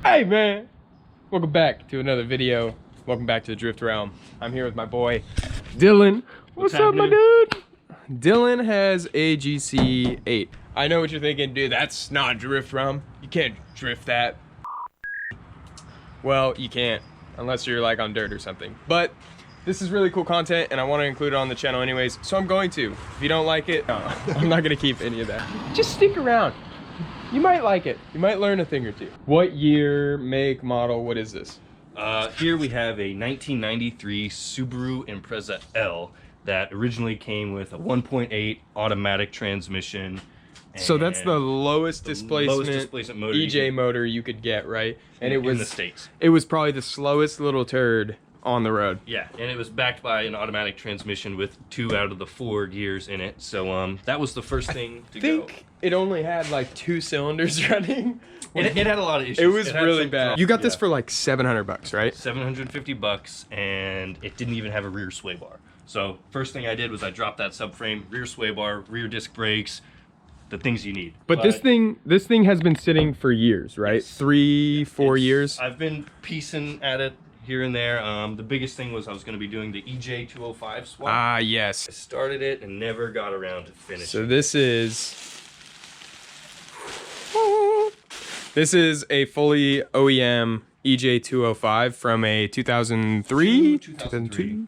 Hey man, welcome back to another video. Welcome back to the Drift Realm. I'm here with my boy Dylan. What's up, my dude? Dylan has a GC8. I know what you're thinking, dude, that's not Drift Realm. You can't drift that. Well, you can't unless you're like on dirt or something. But this is really cool content and I want to include it on the channel anyways, so I'm going to. If you don't like it, I'm not gonna keep any of that. Just stick around. You might like it. You might learn a thing or two. What year, make, model, what is this? Here we have a 1993 Subaru Impreza L that originally came with a 1.8 automatic transmission. So that's the lowest displacement motor EJ motor you could get, right? And it was in the States. It was probably the slowest little turd on the road. Yeah, and it was backed by an automatic transmission with 2 out of the 4 gears in it. So that was the first thing to go. I think it only had like 2 cylinders running. It had a lot of issues. It was really bad. You got this for like $700, right? $750, and it didn't even have a rear sway bar. So first thing I did was I dropped that subframe, rear sway bar, rear disc brakes, the things you need. But this thing has been sitting for years, right? Yes. 3-4 years. I've been piecing at it here and there. The biggest thing was I was going to be doing the EJ205 swap. Ah, yes. I started it and never got around to finishing. So this is a fully OEM EJ205 from a 2003, 2002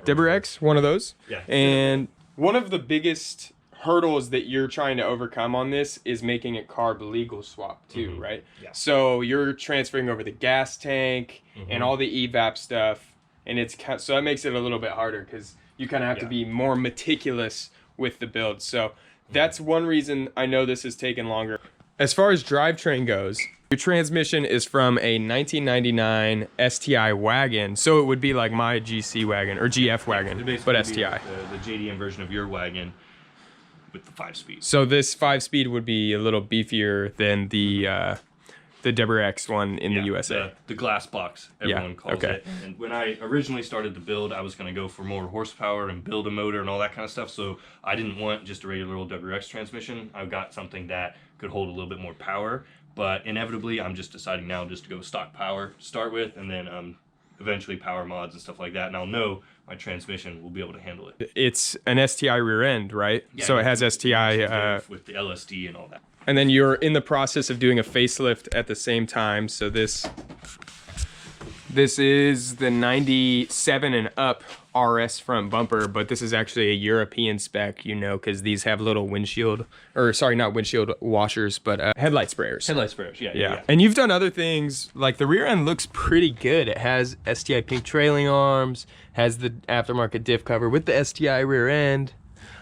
WRX, one of those. Yeah. And one of the biggest hurdles that you're trying to overcome on this is making it carb legal swap too, right? Yeah. So you're transferring over the gas tank and all the evap stuff, and so that makes it a little bit harder because you kind of have to be more meticulous with the build. So that's one reason I know this has taken longer. As far as drivetrain goes, your transmission is from a 1999 STI wagon, so it would be like my GC wagon or GF wagon, but STI. The JDM version of your wagon with the 5-speed. So this 5-speed would be a little beefier than the WRX one in the USA. The glass box, everyone calls it. And when I originally started the build, I was going to go for more horsepower and build a motor and all that kind of stuff. So I didn't want just a regular old WRX transmission. I got something that could hold a little bit more power. But inevitably, I'm just deciding now just to go stock power to start with, and then eventually power mods and stuff like that. And I'll know my transmission will be able to handle it. It's an STI rear end, right? Yeah, so it has STI with the LSD and all that. And then you're in the process of doing a facelift at the same time. So this is the 97 and up RS front bumper, but this is actually a European spec, you know, because these have little windshield, or sorry, not windshield washers, but headlight sprayers. Headlight sprayers, yeah. And you've done other things, like the rear end looks pretty good. It has STI pink trailing arms, has the aftermarket diff cover with the STI rear end.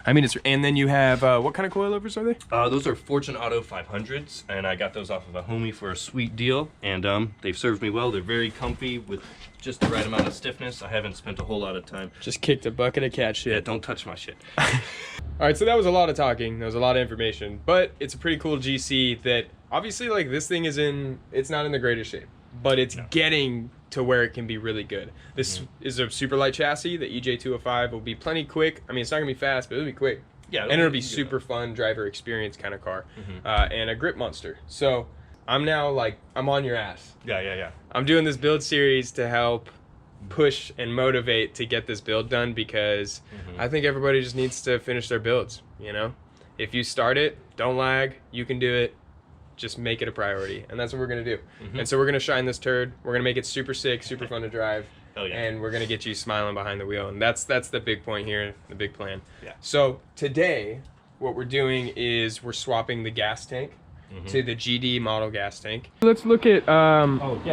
I mean, and then you have, what kind of coilovers are they? Those are Fortune Auto 500s, and I got those off of a homie for a sweet deal, and they've served me well. They're very comfy with just the right amount of stiffness. I haven't spent a whole lot of time. Just kicked a bucket of cat shit. Yeah, don't touch my shit. All right, so that was a lot of talking. That was a lot of information, but it's a pretty cool GC that obviously, like, this thing it's not in the greatest shape, but it's getting to where it can be really good. This is a super light chassis. The EJ205 will be plenty quick. I mean, it's not gonna be fast, but it'll be quick. Yeah, and it'll be super fun driver experience kind of car, and a grip monster. So I'm now like, I'm on your ass. Yeah. I'm doing this build series to help push and motivate to get this build done, because I think everybody just needs to finish their builds, you know? If you start it, don't lag, you can do it. Just make it a priority, and that's what we're gonna do. And so we're gonna shine this turd. We're gonna make it super sick, super fun to drive, and we're gonna get you smiling behind the wheel. And that's the big point here, the big plan. Yeah. So today, what we're doing is we're swapping the gas tank to the GD model gas tank. Let's look at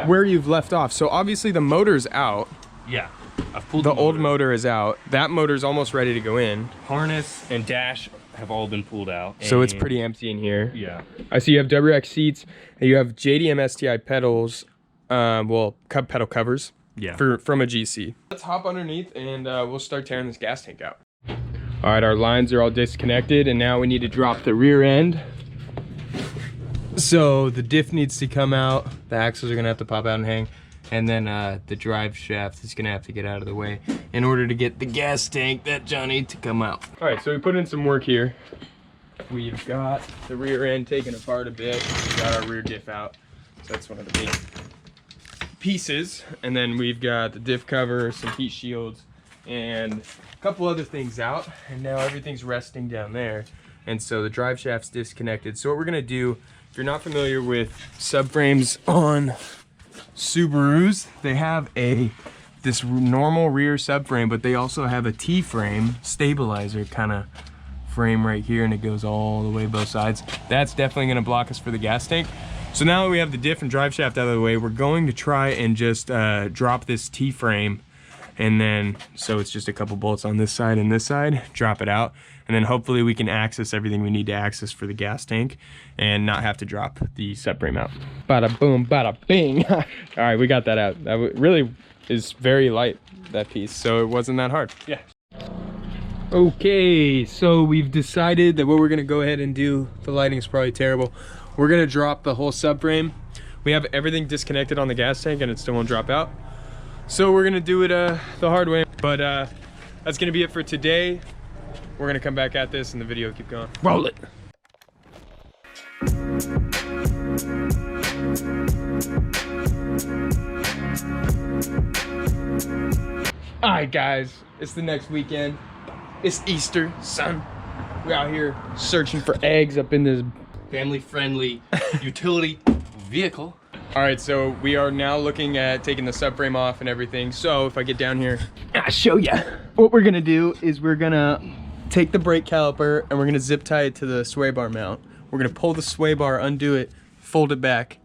where you've left off. So obviously the motor's out. Yeah, I've pulled the old motor is out. That motor's almost ready to go in. Harness and dash have all been pulled out. So it's pretty empty in here. Yeah. I see you have WRX seats, and you have JDM STI pedals, well, pedal covers from a GC. Let's hop underneath and we'll start tearing this gas tank out. All right, our lines are all disconnected, and now we need to drop the rear end. So the diff needs to come out. The axles are gonna have to pop out and hang. And then the drive shaft is gonna have to get out of the way in order to get the gas tank, that Johnny, to come out. All right, so we put in some work here. We've got the rear end taken apart a bit. We got our rear diff out. So that's one of the pieces, and then we've got the diff cover, some heat shields, and a couple other things out, and now everything's resting down there. And so the drive shaft's disconnected. So what we're gonna do, if you're not familiar with subframes on Subarus, they have this normal rear subframe, but they also have a T-frame stabilizer kind of frame right here, and it goes all the way both sides. That's definitely gonna block us for the gas tank. So now that we have the diff and drive shaft out of the way, we're going to try and just drop this T-frame, and then, so it's just a couple bolts on this side and this side, drop it out, and then hopefully we can access everything we need to access for the gas tank and not have to drop the subframe out. Bada boom, bada bing. All right, we got that out. That really is very light, that piece, so it wasn't that hard. Yeah. Okay, so we've decided that what we're gonna go ahead and do, the lighting is probably terrible, we're gonna drop the whole subframe. We have everything disconnected on the gas tank and it still won't drop out. So we're gonna do it the hard way, but that's gonna be it for today. We're gonna come back at this and the video will keep going. Roll it. All right, guys, it's the next weekend. It's Easter, son. We're out here searching for eggs up in this family-friendly utility vehicle. All right, so we are now looking at taking the subframe off and everything. So if I get down here, I'll show you. What we're gonna do is we're gonna take the brake caliper and we're gonna zip tie it to the sway bar mount. We're gonna pull the sway bar, undo it, fold it back,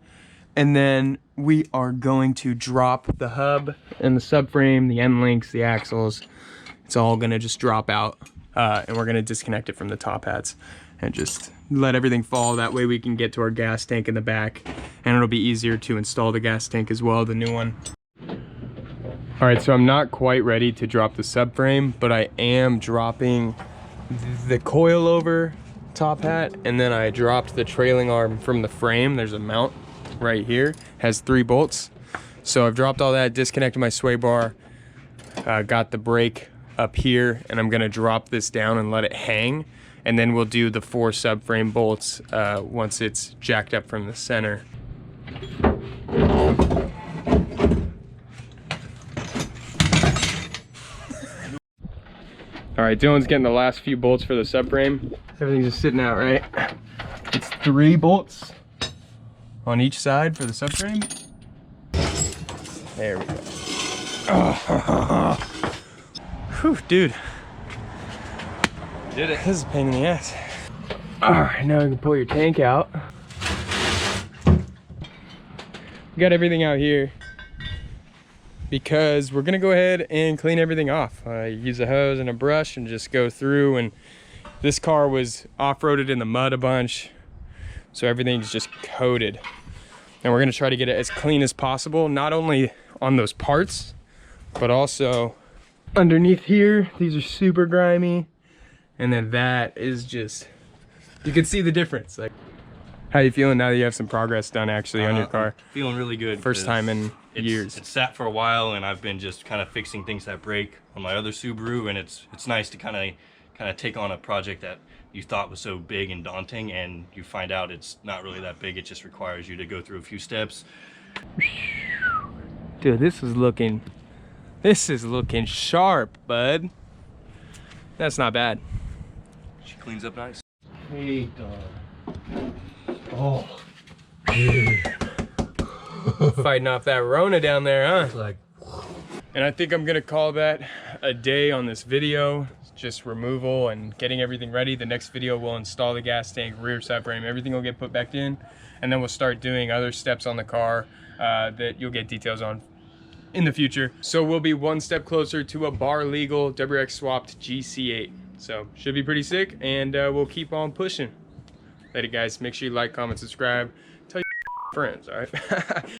and then we are going to drop the hub and the subframe, the end links, the axles. It's all gonna just drop out, and we're gonna disconnect it from the top hats and just let everything fall. That way we can get to our gas tank in the back, and it'll be easier to install the gas tank as well, the new one. All right, so I'm not quite ready to drop the subframe, but I am dropping the coilover top hat, and then I dropped the trailing arm from the frame. There's a mount right here, has 3 bolts. So I've dropped all that, disconnected my sway bar, got the brake up here, and I'm gonna drop this down and let it hang, and then we'll do the 4 subframe bolts once it's jacked up from the center. All right, Dylan's getting the last few bolts for the subframe. Everything's just sitting out, right? It's 3 bolts on each side for the subframe. There we go. Oh. Whew, dude. Did it. This is a pain in the ass. All right, now you can pull your tank out. We got everything out here because we're gonna go ahead and clean everything off. Use a hose and a brush and just go through, and this car was off-roaded in the mud a bunch, so everything's just coated. And we're gonna try to get it as clean as possible, not only on those parts, but also underneath here. These are super grimy. And then that is just, you can see the difference. Like, how you feeling now that you have some progress done actually on your car? Feeling really good. First time in years. It's sat for a while, and I've been just kind of fixing things that break on my other Subaru, and it's nice to kind of take on a project that you thought was so big and daunting, and you find out it's not really that big. It just requires you to go through a few steps. Dude, this is looking sharp, bud. That's not bad. She cleans up nice. Hey, dog. Oh. Fighting off that Rona down there, huh? It's like, and I think I'm gonna call that a day on this video. Just removal and getting everything ready. The next video we'll install the gas tank, rear subframe, everything will get put back in, and then we'll start doing other steps on the car that you'll get details on in the future. So we'll be one step closer to a bar legal WRX swapped GC8. So should be pretty sick, and we'll keep on pushing. Later, guys. Make sure you like, comment, subscribe, tell your friends, all right?